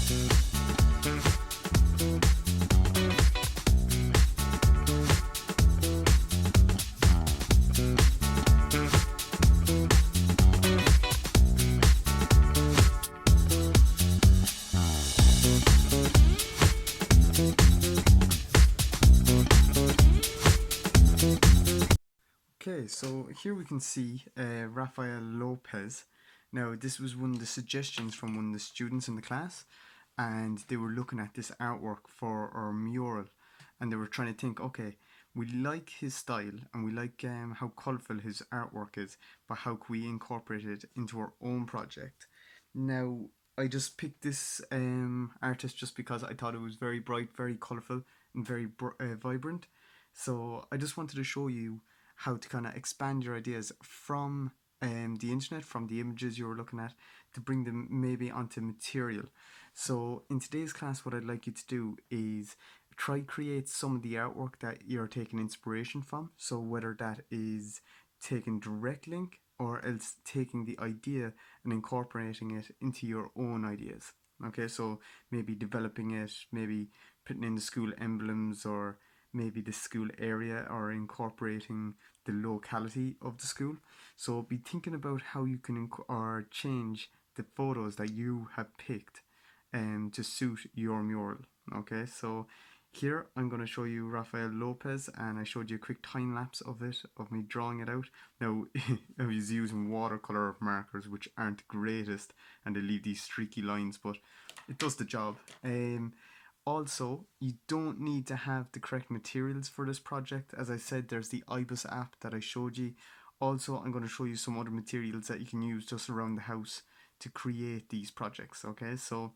Okay, so here we can see Rafael Lopez. Now, this was one of the suggestions from one of the students in the class, and they were looking at this artwork for our mural, and they were trying to think, okay, we like his style and we like how colourful his artwork is, but how can we incorporate it into our own project? Now, I just picked this artist just because I thought it was very bright, very colourful, and very vibrant. So I just wanted to show you how to kind of expand your ideas from the internet, from the images you were looking at, to bring them maybe onto material. So in today's class, what I'd like you to do is try create some of the artwork that you're taking inspiration from. So whether that is taking direct link or else taking the idea and incorporating it into your own ideas. Okay, so maybe developing it, maybe putting in the school emblems or maybe the school area or incorporating the locality of the school. So be thinking about how you can or change the photos that you have picked to suit your mural. Okay, so here I'm going to show you Rafael Lopez, and I showed you a quick time lapse of it, of me drawing it out. Now I was using watercolor markers, which aren't the greatest, and they leave these streaky lines, but it does the job. Also, you don't need to have the correct materials for this project. As I said, there's the IBIS app that I showed you. Also, I'm going to show you some other materials that you can use just around the house to create these projects. Okay, so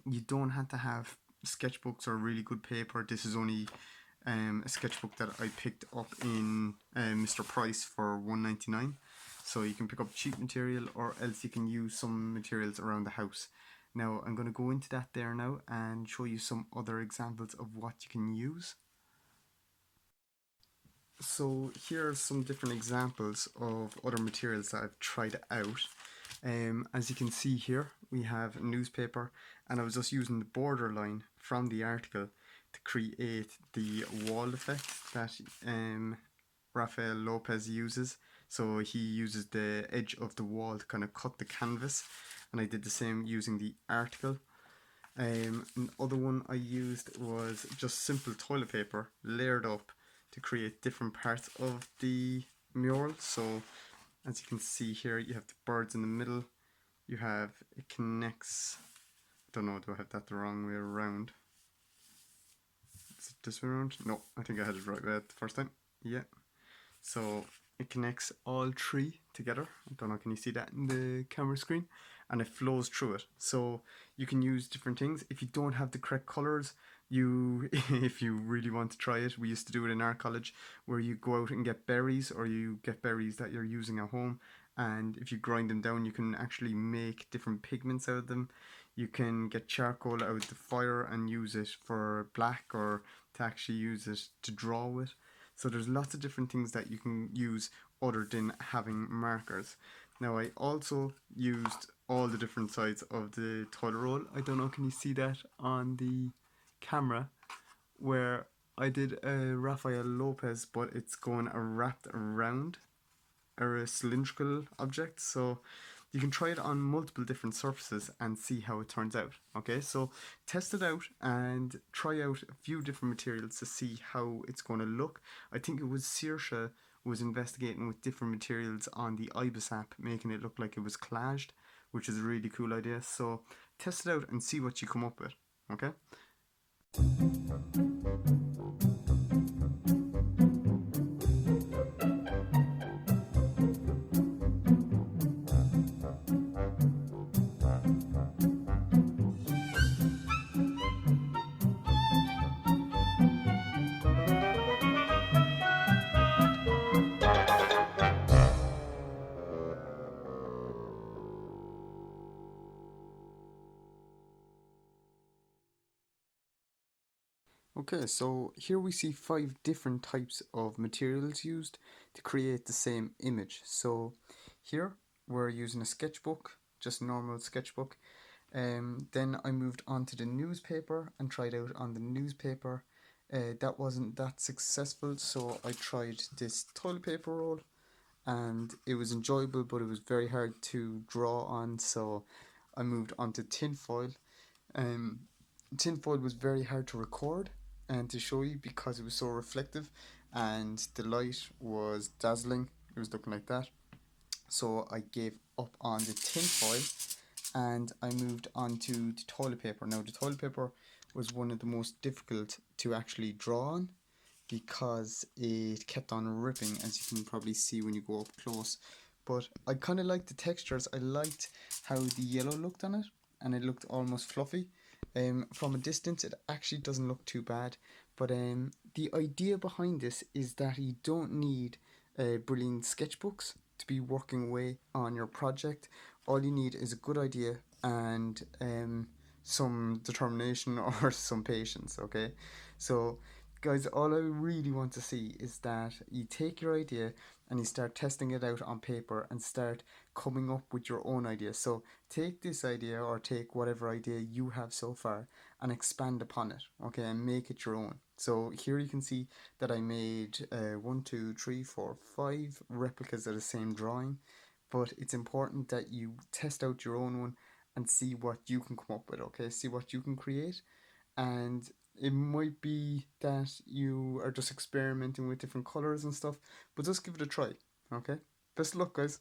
you don't have to have sketchbooks or really good paper. This is only a sketchbook that I picked up in Mr. Price for $1.99. So you can pick up cheap material, or else you can use some materials around the house. Now I'm going to go into that there now and show you some other examples of what you can use. So here are some different examples of other materials that I've tried out. As you can see here, we have a newspaper, and I was just using the border line from the article to create the wall effect that Rafael Lopez uses. So he uses the edge of the wall to kind of cut the canvas, and I did the same using the article. Another one I used was just simple toilet paper layered up to create different parts of the mural. So as you can see here, you have the birds in the middle. You have, it connects, I don't know, do I have that the wrong way around? Is it this way around? No, I think I had it right way the first time. Yeah. So it connects all three together. I don't know, can you see that in the camera screen? And it flows through it. So you can use different things. If you don't have the correct colors, if you really want to try it, we used to do it in our college, where you go out and get berries, or you get berries that you're using at home, and if you grind them down, you can actually make different pigments out of them. You can get charcoal out of the fire and use it for black, or to actually use it to draw with. So there's lots of different things that you can use other than having markers. Now I also used all the different sides of the toilet roll. I don't know, can you see that on the camera, where I did a Rafael Lopez, but it's going wrapped around a cylindrical object. So you can try it on multiple different surfaces and see how it turns out. Okay, so test it out and try out a few different materials to see how it's going to look. I think it was Saoirse was investigating with different materials on the IBIS app, making it look like it was collaged, which is a really cool idea. So test it out and see what you come up with. Okay. Okay, so here we see 5 different types of materials used to create the same image. So here we're using a sketchbook, just a normal sketchbook. Then I moved on to the newspaper and tried out on the newspaper. That wasn't that successful, so I tried this toilet paper roll, and it was enjoyable, but it was very hard to draw on, so I moved on to tinfoil. Um, Tinfoil was very hard to record and to show you because it was so reflective, and the light was dazzling. It was looking like that. So I gave up on the tinfoil and I moved on to the toilet paper. Now, the toilet paper was one of the most difficult to actually draw on because it kept on ripping, as you can probably see when you go up close. But I kind of liked the textures. I liked how the yellow looked on it, and it looked almost fluffy. From a distance, it actually doesn't look too bad. But the idea behind this is that you don't need brilliant sketchbooks to be working away on your project. All you need is a good idea and some determination or some patience. Okay, so guys, all I really want to see is that you take your idea and you start testing it out on paper and start coming up with your own idea. So take this idea or take whatever idea you have so far and expand upon it, okay, and make it your own. So here you can see that I made 5 replicas of the same drawing, but it's important that you test out your own one and see what you can come up with, okay, see what you can create. And it might be that you are just experimenting with different colors and stuff, but just give it a try, okay? Best of luck, guys.